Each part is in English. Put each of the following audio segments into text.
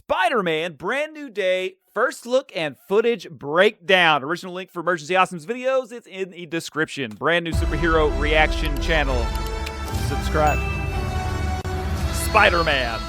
Spider-Man Brand New Day first look and footage breakdown. Original link for Emergency Awesomes videos, it's in the description. Brand new superhero reaction channel. Subscribe. Spider-Man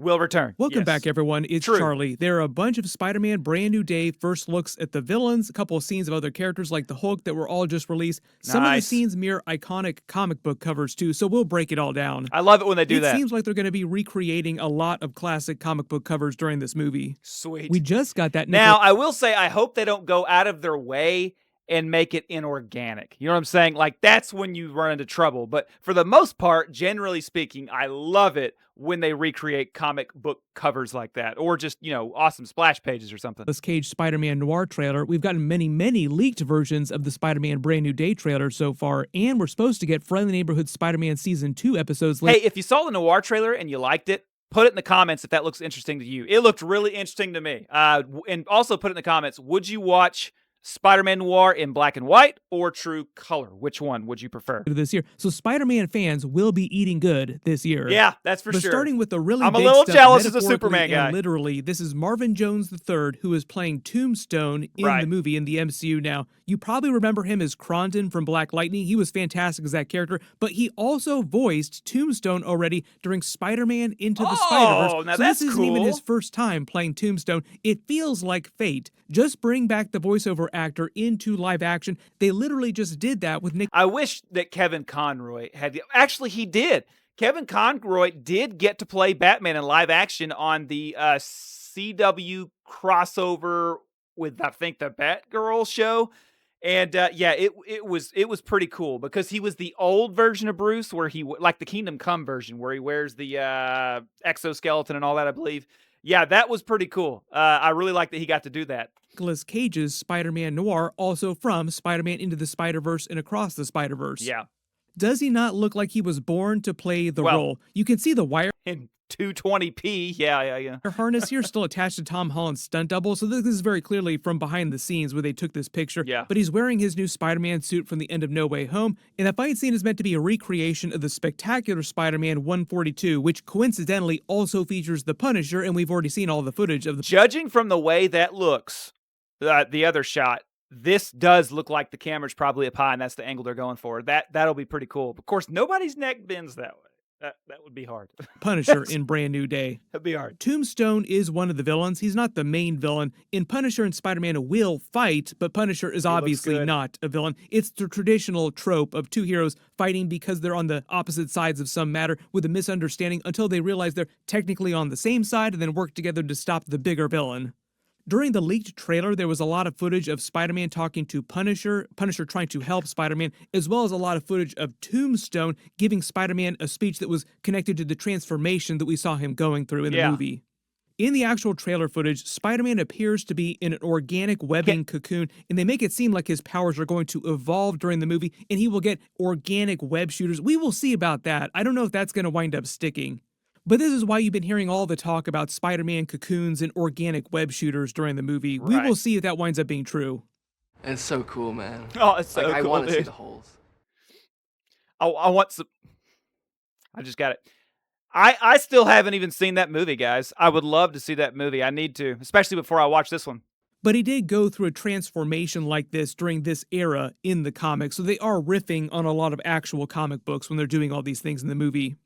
will return. Welcome back, everyone. It's True. Charlie. There are a bunch of Spider-Man Brand New Day first looks at the villains, a couple of scenes of other characters like the Hulk that were all just released. Some of the scenes mirror iconic comic book covers too, so we'll break it all down. I love it when they do that. It seems like they're going to be recreating a lot of classic comic book covers during this movie. Sweet. We just got that. Now, I will say, I hope they don't go out of their way and make it inorganic. You know what I'm saying? Like, that's when you run into trouble. But for the most part, generally speaking, I love it when they recreate comic book covers like that. Or just, you know, awesome splash pages or something. This Cage Spider-Man Noir trailer. We've gotten many leaked versions of the Spider-Man Brand New Day trailer so far, and we're supposed to get Friendly Neighborhood Spider-Man Season 2 episodes later. Hey, if you saw the Noir trailer and you liked it, put it in the comments if that looks interesting to you. It looked really interesting to me. And also put it in the comments, would you watch Spider-Man Noir in black and white or true color? Which one would you prefer? This year. So Spider-Man fans will be eating good this year. Yeah, that's for but sure. Starting with the really I'm big a little stuff, jealous as a Superman guy. Literally, this is Marvin Jones III, who is playing Tombstone in the movie in the MCU now. You probably remember him as Krondon from Black Lightning. He was fantastic as that character, but he also voiced Tombstone already during Spider-Man Into the Spider-Verse. Now so that's this isn't even his first time playing Tombstone. It feels like fate. Just bring back the voiceover actor into live action. They literally just did that with Nick. I wish that Kevin Conroy had. Actually, he did. Kevin Conroy did get to play Batman in live action on the CW crossover with, I think, the Batgirl show. And yeah, it was pretty cool because he was the old version of Bruce, where he like the Kingdom Come version, where he wears the exoskeleton and all that, I believe. Yeah, that was pretty cool. I really like that he got to do that. Nicolas Cage's Spider-Man Noir, also from Spider-Man Into the Spider-Verse and Across the Spider-Verse. Yeah. Does he not look like he was born to play the role? You can see the wire in 220p. Yeah. harness here still attached to Tom Holland's stunt double, so this is very clearly from behind the scenes where they took this picture. Yeah. But he's wearing his new Spider-Man suit from the end of No Way Home, and that fight scene is meant to be a recreation of the Spectacular Spider-Man 142, which coincidentally also features the Punisher, and we've already seen all the footage of the... Judging from the way that looks, the other shot, this does look like the camera's probably up high, and that's the angle they're going for. That'll be pretty cool. Of course, nobody's neck bends that way. That would be hard. Punisher in Brand New Day. That'd be hard. Tombstone is one of the villains. He's not the main villain. In Punisher and Spider-Man will fight, but Punisher is obviously not a villain. It's the traditional trope of two heroes fighting because they're on the opposite sides of some matter with a misunderstanding until they realize they're technically on the same side and then work together to stop the bigger villain. During the leaked trailer, there was a lot of footage of Spider-Man talking to Punisher trying to help Spider-Man, as well as a lot of footage of Tombstone giving Spider-Man a speech that was connected to the transformation that we saw him going through in the movie. In the actual trailer footage, Spider-Man appears to be in an organic webbing cocoon, and they make it seem like his powers are going to evolve during the movie, and he will get organic web shooters. We will see about that. I don't know if that's going to wind up sticking. But this is why you've been hearing all the talk about Spider-Man cocoons and organic web shooters during the movie. We will see if that winds up being true. It's so cool, man. Oh, it's so cool, I want to dude. see the holes. I want some... I just got it. I still haven't even seen that movie, guys. I would love to see that movie. I need to, especially before I watch this one. But he did go through a transformation like this during this era in the comics, so they are riffing on a lot of actual comic books when they're doing all these things in the movie.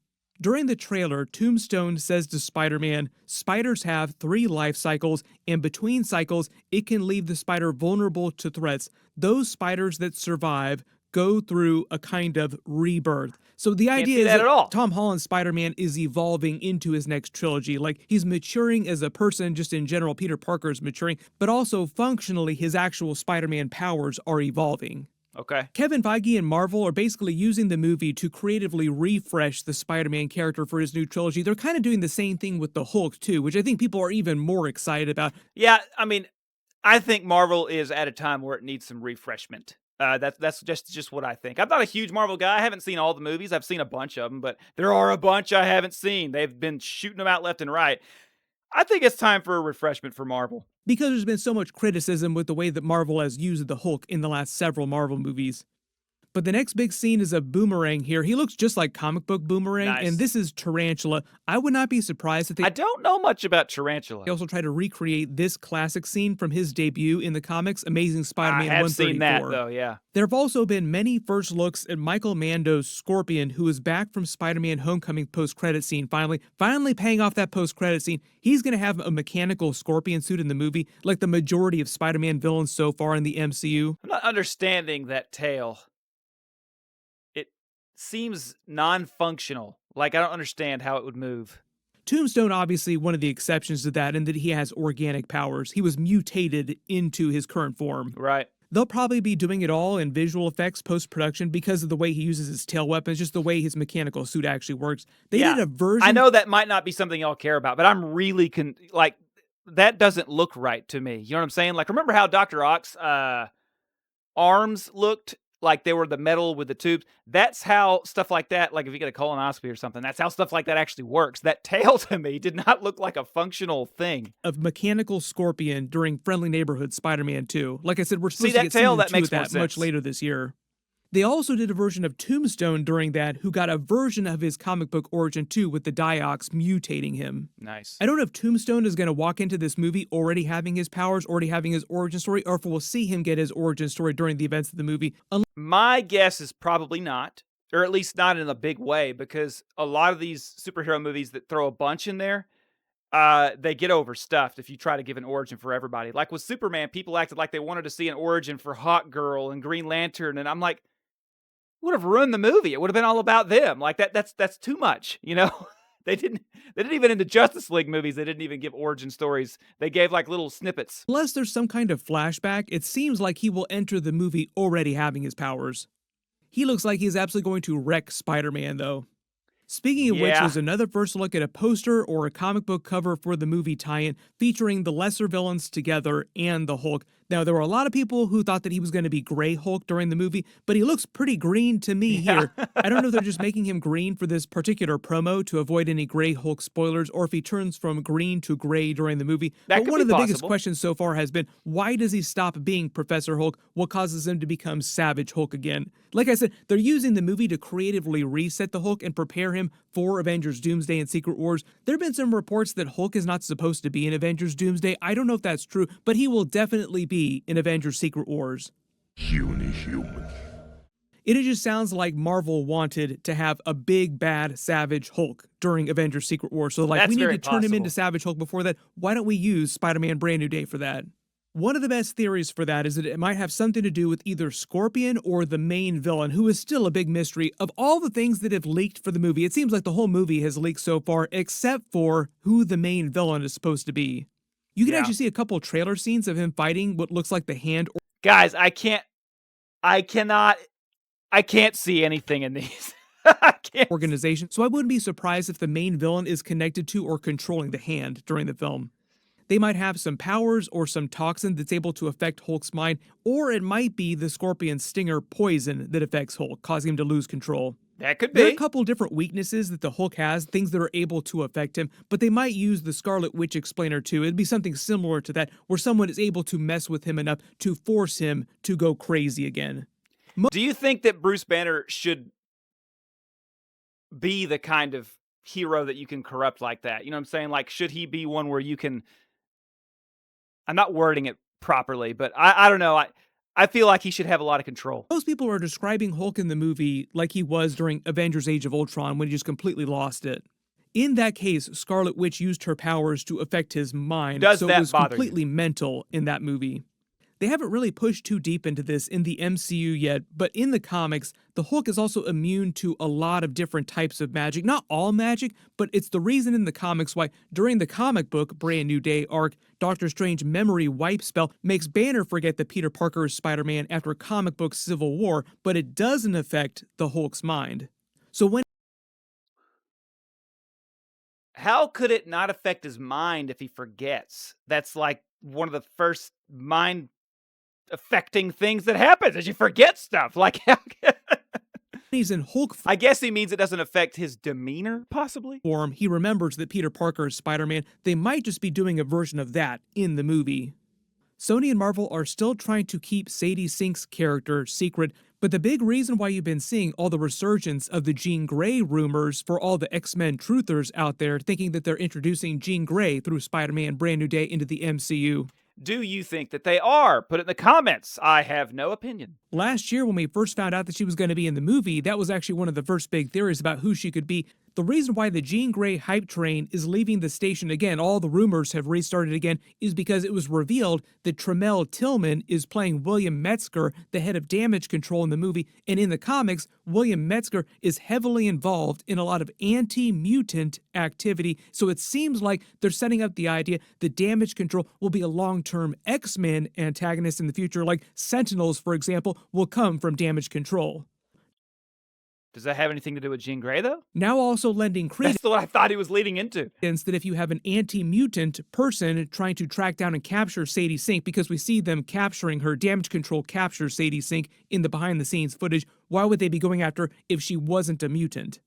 During the trailer, Tombstone says to Spider-Man, spiders have 3 life cycles, and between cycles, it can leave the spider vulnerable to threats. Those spiders that survive go through a kind of rebirth. So the idea is that Tom Holland's Spider-Man is evolving into his next trilogy. Like, he's maturing as a person, just in general, Peter Parker's maturing, but also functionally his actual Spider-Man powers are evolving. Okay. Kevin Feige and Marvel are basically using the movie to creatively refresh the Spider-Man character for his new trilogy. They're kind of doing the same thing with the Hulk, too, which I think people are even more excited about. Yeah, I mean, I think Marvel is at a time where it needs some refreshment. That's just what I think. I'm not a huge Marvel guy. I haven't seen all the movies. I've seen a bunch of them, but there are a bunch I haven't seen. They've been shooting them out left and right. I think it's time for a refreshment for Marvel. Because there's been so much criticism with the way that Marvel has used the Hulk in the last several Marvel movies. But the next big scene is a Boomerang here. He looks just like comic book Boomerang, Nice. and this is Tarantula. I would not be surprised if they I don't know much about Tarantula. also try to recreate this classic scene from his debut in the comics, Amazing Spider-Man I have 134. seen that, though, yeah. There have also been many first looks at Michael Mando's Scorpion, who is back from Spider-Man Homecoming post-credit scene, finally paying off that post-credit scene. He's going to have a mechanical Scorpion suit in the movie, like the majority of Spider-Man villains so far in the MCU. I'm not understanding that tail. It seems non-functional. Like, I don't understand how it would move. Tombstone, obviously one of the exceptions to that, in that he has organic powers. He was mutated into his current form. Right. They'll probably be doing it all in visual effects post-production because of the way he uses his tail weapons, just the way his mechanical suit actually works. They did a version... I know that might not be something y'all care about, but I'm really... that doesn't look right to me. You know what I'm saying? Like, remember how Dr. Ock's arms looked like they were the metal with the tubes? That's how stuff like that, like if you get a colonoscopy or something, that's how stuff like that actually works. That tail to me did not look like a functional thing. Of mechanical Scorpion during Friendly Neighborhood Spider-Man 2. Like I said, we're supposed See, to get that tail, season that 2 makes of that more sense. much later this year. They also did a version of Tombstone during that, who got a version of his comic book origin too, with the Diox mutating him. Nice. I don't know if Tombstone is going to walk into this movie already having his powers, already having his origin story, or if we'll see him get his origin story during the events of the movie. My guess is probably not, or at least not in a big way, because a lot of these superhero movies that throw a bunch in there, they get overstuffed if you try to give an origin for everybody. Like with Superman, people acted like they wanted to see an origin for Hawk Girl and Green Lantern, and I'm like, would have ruined the movie. It would have been all about them. Like that's too much, you know? They didn't even in the Justice League movies, they didn't even give origin stories. They gave like little snippets. Unless there's some kind of flashback, it seems like he will enter the movie already having his powers. He looks like he's absolutely going to wreck Spider-Man, though. Speaking of which, there's another first look at a poster or a comic book cover for the movie tie-in featuring the lesser villains together and the Hulk. Now, there were a lot of people who thought that he was going to be Gray Hulk during the movie, but he looks pretty green to me here. I don't know if they're just making him green for this particular promo to avoid any Gray Hulk spoilers, or if he turns from green to gray during the movie. But one of the biggest questions so far has been, why does he stop being Professor Hulk? What causes him to become Savage Hulk again? Like I said, they're using the movie to creatively reset the Hulk and prepare him for Avengers Doomsday and Secret Wars. There have been some reports that Hulk is not supposed to be in Avengers Doomsday. I don't know if that's true, but he will definitely be in Avengers Secret Wars. Human. It just sounds like Marvel wanted to have a big, bad, Savage Hulk during Avengers Secret Wars. So, like, we need to turn him into Savage Hulk before that. Why don't we use Spider-Man Brand New Day for that? One of the best theories for that is that it might have something to do with either Scorpion or the main villain, who is still a big mystery. Of all the things that have leaked for the movie, it seems like the whole movie has leaked so far, except for who the main villain is supposed to be. You can actually see a couple trailer scenes of him fighting what looks like the Hand. Guys, I can't see anything in these. Organization. So I wouldn't be surprised if the main villain is connected to or controlling the Hand during the film. They might have some powers or some toxin that's able to affect Hulk's mind, or it might be the Scorpion Stinger poison that affects Hulk, causing him to lose control. That could be. There are a couple different weaknesses that the Hulk has, things that are able to affect him, but they might use the Scarlet Witch explainer too. It'd be something similar to that, where someone is able to mess with him enough to force him to go crazy again. Do you think that Bruce Banner should be the kind of hero that you can corrupt like that? You know what I'm saying? Like, should he be one where you can... I'm not wording it properly, but I don't know. I feel like he should have a lot of control. Most people are describing Hulk in the movie like he was during Avengers Age of Ultron, when he just completely lost it. In that case, Scarlet Witch used her powers to affect his mind, so it was completely mental in that movie. They haven't really pushed too deep into this in the MCU yet, but in the comics, the Hulk is also immune to a lot of different types of magic. Not all magic, but it's the reason in the comics why during the comic book Brand New Day arc, Doctor Strange memory wipe spell makes Banner forget that Peter Parker is Spider-Man after comic book Civil War, but it doesn't affect the Hulk's mind. So when... How could it not affect his mind if he forgets? That's like one of the first mind affecting things that happens as you forget stuff. Like, he's in Hulk I guess he means it doesn't affect his demeanor, possibly? Form, he remembers that Peter Parker is Spider-Man. They might just be doing a version of that in the movie. Sony and Marvel are still trying to keep Sadie Sink's character secret, but the big reason why you've been seeing all the resurgence of the Jean Grey rumors for all the X-Men truthers out there thinking that they're introducing Jean Grey through Spider-Man Brand New Day into the MCU. Do you think that they are? Put it in the comments. I have no opinion. Last year, when we first found out that she was going to be in the movie, that was actually one of the first big theories about who she could be. The reason why the Jean Grey hype train is leaving the station again, all the rumors have restarted again, is because it was revealed that Tremel Tillman is playing William Metzger, the head of Damage Control in the movie, and in the comics, William Metzger is heavily involved in a lot of anti-mutant activity, so it seems like they're setting up the idea that Damage Control will be a long-term X-Men antagonist in the future, like Sentinels, for example, will come from Damage Control. Does that have anything to do with Jean Grey, though? Now also lending credence That's what I thought he was leading into. that if you have an anti-mutant person trying to track down and capture Sadie Sink, because we see them capturing her, Damage Control captures Sadie Sink in the behind-the-scenes footage, why would they be going after her if she wasn't a mutant?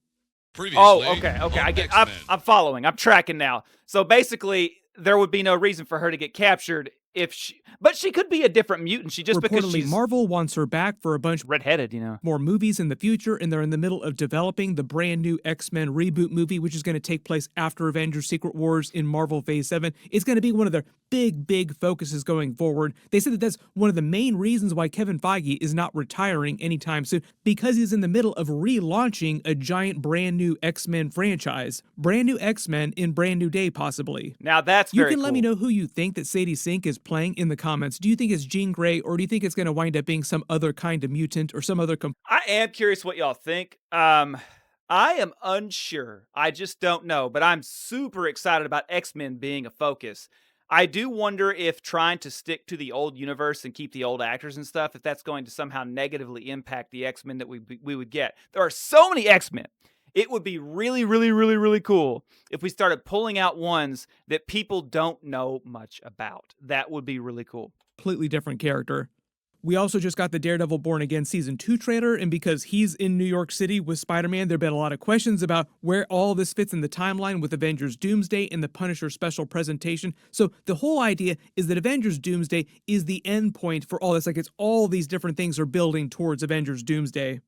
Okay, I'm following. I'm tracking now. So basically, there would be no reason for her to get captured if she... But she could be a different mutant. She just because Reportedly, she's... Marvel wants her back for a bunch redheaded, you know. more movies in the future, and they're in the middle of developing the brand new X-Men reboot movie, which is going to take place after Avengers Secret Wars in Marvel Phase 7. It's going to be one of their big focuses going forward. They said that that's one of the main reasons why Kevin Feige is not retiring anytime soon, because he's in the middle of relaunching a giant brand new X-Men franchise. Brand new X-Men in Brand New Day, possibly. Now that's You very can let me cool. know who you think that Sadie Sink is playing in the comments. Do you think it's Jean Grey, or do you think it's going to wind up being some other kind of mutant or some other... I am curious what y'all think. I am unsure. I just don't know, but I'm super excited about X-Men being a focus. I do wonder if trying to stick to the old universe and keep the old actors and stuff, if that's going to somehow negatively impact the X-Men that we would get. There are so many X-Men. It would be really cool if we started pulling out ones that people don't know much about. That would be really cool. Completely different character. We also just got the Daredevil Born Again Season 2 trailer, and because he's in New York City with Spider-Man, there have been a lot of questions about where all this fits in the timeline with Avengers Doomsday and the Punisher special presentation. So the whole idea is that Avengers Doomsday is the end point for all this. Like, it's all these different things are building towards Avengers Doomsday.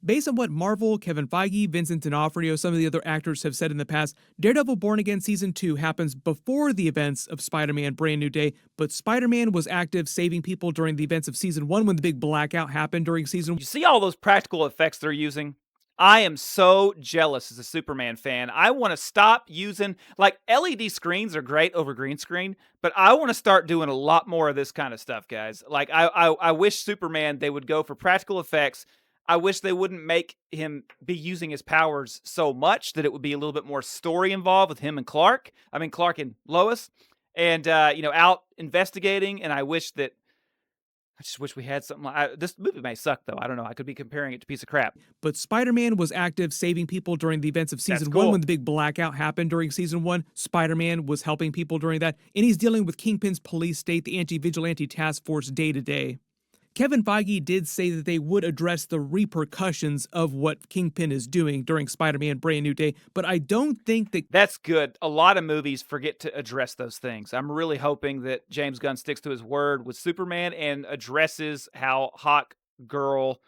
Based on what Marvel, Kevin Feige, Vincent D'Onofrio, some of the other actors have said in the past, Daredevil Born Again Season 2 happens before the events of Spider-Man Brand New Day, but Spider-Man was active saving people during the events of Season 1 when the big blackout happened during Season 1. You see all those practical effects they're using? I am so jealous as a Superman fan. I want to stop using, like, LED screens are great over green screen, but I want to start doing a lot more of this kind of stuff, guys. Like, I wish Superman, they would go for practical effects. I wish they wouldn't make him be using his powers so much, that it would be a little bit more story involved with him and Clark. I mean, Clark and Lois, and, out investigating. And I just wish we had something like... this movie may suck, though. I don't know. I could be comparing it to a piece of crap. But Spider-Man was active saving people during the events of Season 1 cool. when the big blackout happened during Season 1. Spider-Man was helping people during that, and he's dealing with Kingpin's police state, the anti-vigilante task force, day to day. Kevin Feige did say that they would address the repercussions of what Kingpin is doing during Spider-Man Brand New Day, but I don't think that... That's good. A lot of movies forget to address those things. I'm really hoping that James Gunn sticks to his word with Superman and addresses how Hawk Girl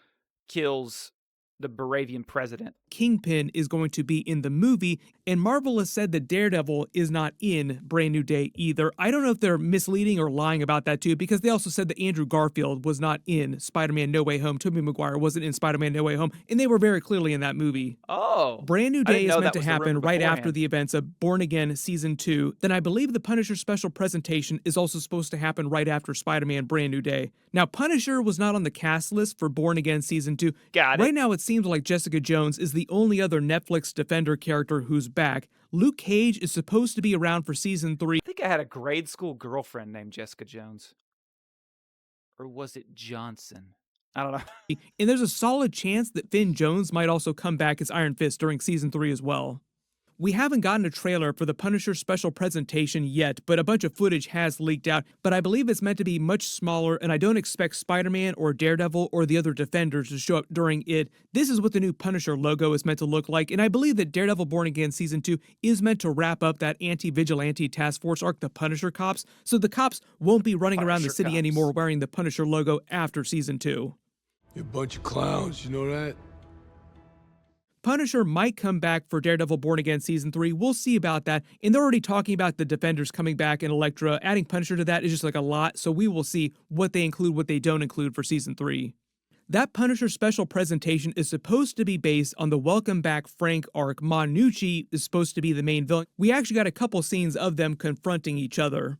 kills the Baravian president. Kingpin is going to be in the movie, and Marvel has said that Daredevil is not in Brand New Day either. I don't know if they're misleading or lying about that too, because they also said that Andrew Garfield was not in Spider-Man No Way Home. Tobey Maguire wasn't in Spider-Man No Way Home, and they were very clearly in that movie. Oh. Brand New Day is meant to happen right beforehand. after the events of Born Again Season 2. Then I believe the Punisher special presentation is also supposed to happen right after Spider-Man Brand New Day. Now, Punisher was not on the cast list for Born Again Season 2. Got it. Right now, it seems like Jessica Jones is the only other Netflix Defender character who's back. Luke Cage is supposed to be around for Season 3. I think I had a grade school girlfriend named Jessica Jones. Or was it Johnson? I don't know. And there's a solid chance that Finn Jones might also come back as Iron Fist during Season 3 as well. We haven't gotten a trailer for the Punisher special presentation yet, but a bunch of footage has leaked out. But I believe it's meant to be much smaller, and I don't expect Spider-Man or Daredevil or the other Defenders to show up during it. This is what the new Punisher logo is meant to look like, and I believe that Daredevil Born Again Season 2 is meant to wrap up that anti-vigilante task force arc, the Punisher Cops, so the cops won't be running around the city anymore wearing the Punisher logo after Season 2. You're a bunch of clowns, you know that? Punisher might come back for Daredevil Born Again Season 3. We'll see about that. And they're already talking about the Defenders coming back and Elektra. Adding Punisher to that is just like a lot, so we will see what they include, what they don't include for Season 3. That Punisher special presentation is supposed to be based on the Welcome Back Frank arc. Manucci is supposed to be the main villain. We actually got a couple scenes of them confronting each other.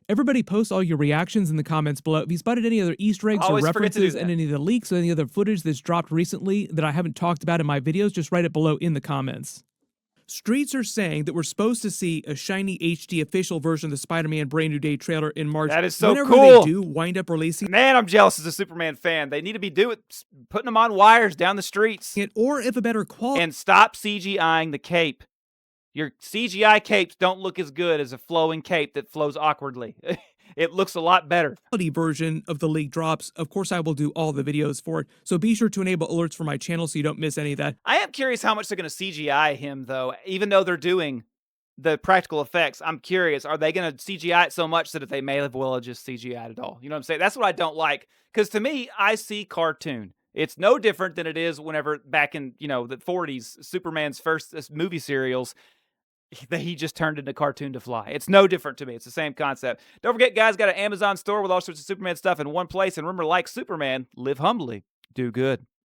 Everybody post all your reactions in the comments below. If you spotted any other Easter eggs or references and any of the leaks or any other footage that's dropped recently that I haven't talked about in my videos, just write it below in the comments. Streets are saying that we're supposed to see a shiny HD official version of the Spider-Man Brand New Day trailer in March. That is so Whenever cool. they do wind up releasing Man, I'm jealous as a Superman fan. They need to be putting them on wires down the streets. it, or if a better quality And stop CGIing the cape. Your CGI capes don't look as good as a flowing cape that flows awkwardly. It looks a lot better. version of the leak drops, of course I will do all the videos for it, so be sure to enable alerts for my channel so you don't miss any of that. I am curious how much they're going to CGI him, though. Even though they're doing the practical effects, I'm curious, are they going to CGI it so much that if they may have well just CGI'd it all? You know what I'm saying? That's what I don't like. Because to me, I see cartoon. It's no different than it is whenever back in, the 40s, Superman's first movie serials, he just turned into cartoon to fly. It's no different to me. It's the same concept. Don't forget, guys, got an Amazon store with all sorts of Superman stuff in one place. And remember, like Superman, live humbly, do good.